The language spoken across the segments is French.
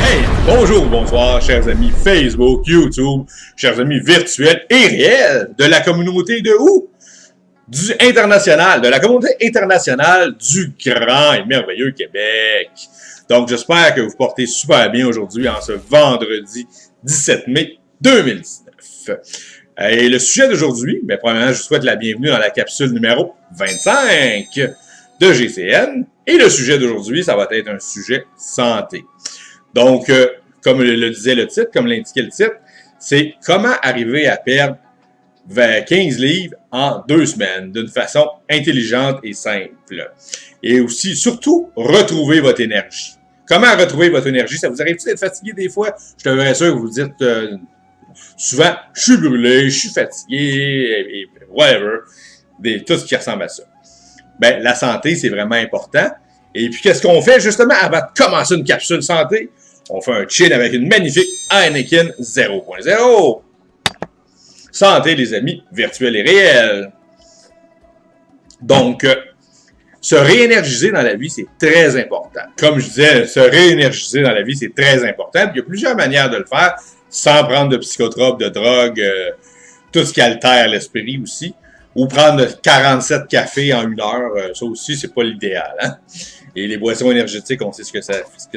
Hey, bonjour, bonsoir, chers amis Facebook, YouTube, chers amis virtuels et réels de la communauté de où? Du international, de la communauté internationale du grand et merveilleux Québec. Donc, j'espère que vous portez super bien aujourd'hui en ce vendredi 17 mai 2019. Et le sujet d'aujourd'hui, mais premièrement, je vous souhaite la bienvenue dans la capsule numéro 25 de GCN. Et le sujet d'aujourd'hui, ça va être un sujet santé. Donc, comme le disait le titre, comme l'indiquait le titre, c'est comment arriver à perdre 15 livres en 2 semaines d'une façon intelligente et simple. Et aussi, surtout, retrouver votre énergie. Comment retrouver votre énergie? Ça vous arrive-t-il d'être fatigué des fois? Je te verrais sûr que vous dites souvent, je suis brûlé, je suis fatigué, et whatever. Tout ce qui ressemble à ça. Ben, la santé, c'est vraiment important. Et puis, qu'est-ce qu'on fait justement avant de commencer une capsule santé? On fait un chill avec une magnifique Heineken 0.0. Santé, les amis, virtuels et réels. Donc, se réénergiser dans la vie, c'est très important. Comme je disais, se réénergiser dans la vie, c'est très important. Puis il y a plusieurs manières de le faire, sans prendre de psychotropes, de drogue, tout ce qui altère l'esprit aussi. Ou prendre 47 cafés en 1 heure, ça aussi, c'est pas l'idéal. Hein? Et les boissons énergétiques, on sait ce que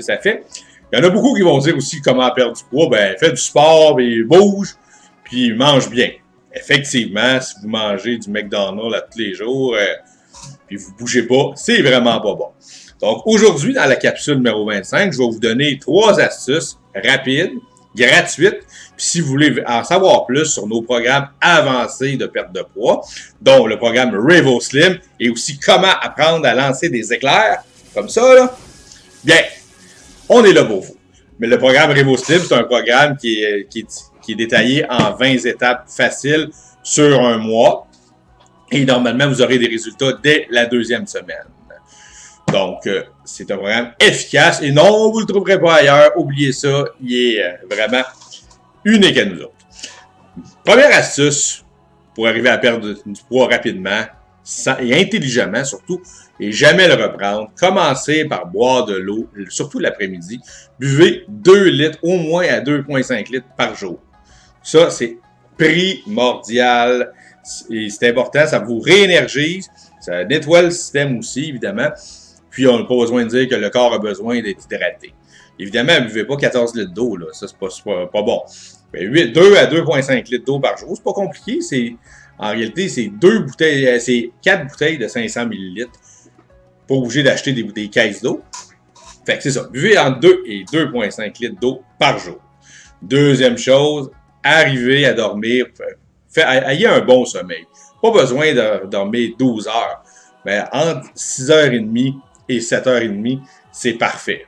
ça fait. Il y en a beaucoup qui vont dire aussi comment perdre du poids. Ben, faites du sport, et bouge, puis mange bien. Effectivement, si vous mangez du McDonald's à tous les jours, puis vous bougez pas, c'est vraiment pas bon. Donc, aujourd'hui, dans la capsule numéro 25, je vais vous donner 3 astuces rapides, gratuites. Puis si vous voulez en savoir plus sur nos programmes avancés de perte de poids, dont le programme Revo Slim, et aussi comment apprendre à lancer des éclairs, comme ça, là, bien, on est là pour vous. Mais le programme Revo Slim, c'est un programme qui est détaillé en 20 étapes faciles sur 1 mois. Et normalement, vous aurez des résultats dès la 2e semaine. Donc, c'est un programme efficace. Et non, vous ne le trouverez pas ailleurs. Oubliez ça, il est vraiment unique à nous autres. Première astuce pour arriver à perdre du poids rapidement et intelligemment surtout, et jamais le reprendre. Commencez par boire de l'eau, surtout l'après-midi. Buvez 2 litres, au moins à 2,5 litres par jour. Ça, c'est primordial. Et c'est important, ça vous réénergise, ça nettoie le système aussi, évidemment. Puis, on n'a pas besoin de dire que le corps a besoin d'être hydraté. Évidemment, ne buvez pas 14 litres d'eau, là. Ça, c'est pas bon. Mais 2 à 2,5 litres d'eau par jour, c'est pas compliqué. En réalité, c'est 4 bouteilles de 500 ml. Pas obligé d'acheter des caisses d'eau. Fait que c'est ça. Buvez entre 2 et 2,5 litres d'eau par jour. Deuxième chose, arrivez à dormir. Ayez un bon sommeil. Pas besoin de dormir 12 heures. Mais entre 6h30 et 7h30, c'est parfait.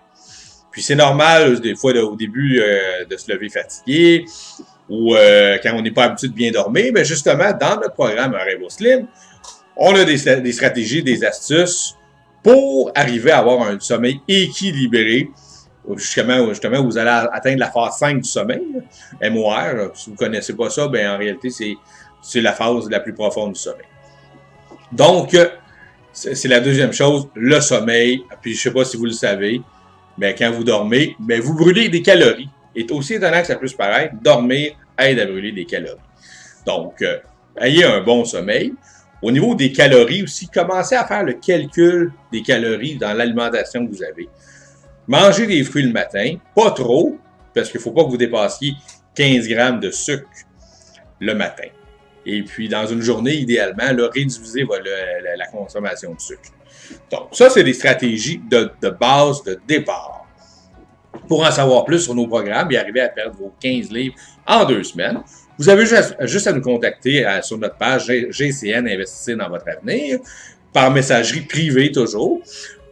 Puis c'est normal, des fois, au début, de se lever fatigué ou quand on n'est pas habitué de bien dormir. Mais justement, dans notre programme Revo Slim, on a des stratégies, des astuces pour arriver à avoir un sommeil équilibré. Justement, vous allez atteindre la phase 5 du sommeil, MOR. Si vous ne connaissez pas ça, ben en réalité, c'est la phase la plus profonde du sommeil. Donc, c'est la deuxième chose, le sommeil. Puis, je ne sais pas si vous le savez, mais quand vous dormez, ben, vous brûlez des calories. Et aussi étonnant que ça puisse paraître, dormir aide à brûler des calories. Donc, ayez un bon sommeil. Au niveau des calories aussi, commencez à faire le calcul des calories dans l'alimentation que vous avez. Mangez des fruits le matin, pas trop, parce qu'il ne faut pas que vous dépassiez 15 grammes de sucre le matin. Et puis, dans une journée, idéalement, là, réduisez la consommation de sucre. Donc, ça, c'est des stratégies de base, de départ. Pour en savoir plus sur nos programmes et arriver à perdre vos 15 livres en 2 semaines, vous avez juste à nous contacter sur notre page GCN Investissez dans votre avenir, par messagerie privée toujours.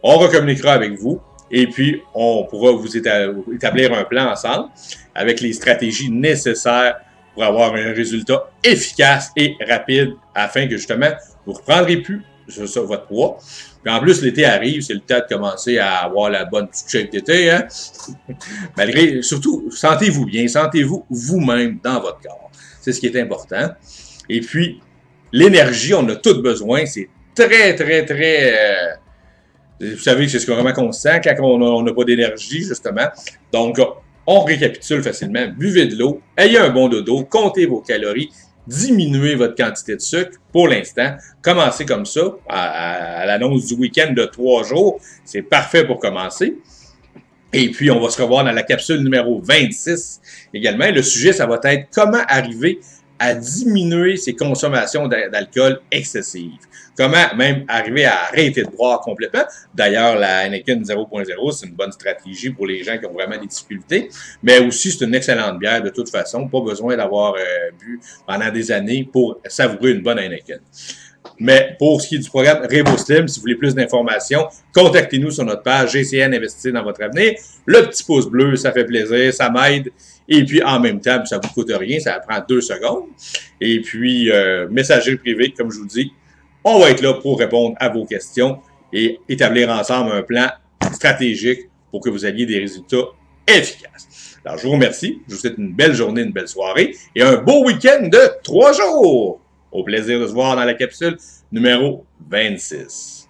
On recommuniquera avec vous. Et puis, on pourra vous établir un plan ensemble avec les stratégies nécessaires pour avoir un résultat efficace et rapide afin que, justement, vous ne reprendrez plus votre poids. Puis en plus, l'été arrive, c'est le temps de commencer à avoir la bonne petite shape d'été. Hein? Surtout, sentez-vous bien, sentez-vous vous-même dans votre corps. C'est ce qui est important. Et puis, l'énergie, on a tout besoin. C'est très, très, très Vous savez que c'est comment on se sent quand on n'a pas d'énergie, justement. Donc, on récapitule facilement. Buvez de l'eau, ayez un bon dodo, comptez vos calories, diminuez votre quantité de sucre pour l'instant. Commencez comme ça, à l'annonce du week-end de 3 jours. C'est parfait pour commencer. Et puis, on va se revoir dans la capsule numéro 26 également. Le sujet, ça va être comment arriver à diminuer ses consommations d'alcool excessives. Comment même arriver à arrêter de boire complètement. D'ailleurs, la Heineken 0.0, c'est une bonne stratégie pour les gens qui ont vraiment des difficultés. Mais aussi, c'est une excellente bière de toute façon. Pas besoin d'avoir bu pendant des années pour savourer une bonne Heineken. Mais pour ce qui est du programme RevoSlim, si vous voulez plus d'informations, contactez-nous sur notre page GCN Investir dans votre avenir. Le petit pouce bleu, ça fait plaisir, ça m'aide. Et puis, en même temps, ça ne vous coûte rien, ça prend 2 secondes. Et puis, messagerie privée, comme je vous dis, on va être là pour répondre à vos questions et établir ensemble un plan stratégique pour que vous ayez des résultats efficaces. Alors, je vous remercie. Je vous souhaite une belle journée, une belle soirée et un beau week-end de 3 jours. Au plaisir de se voir dans la capsule numéro 26.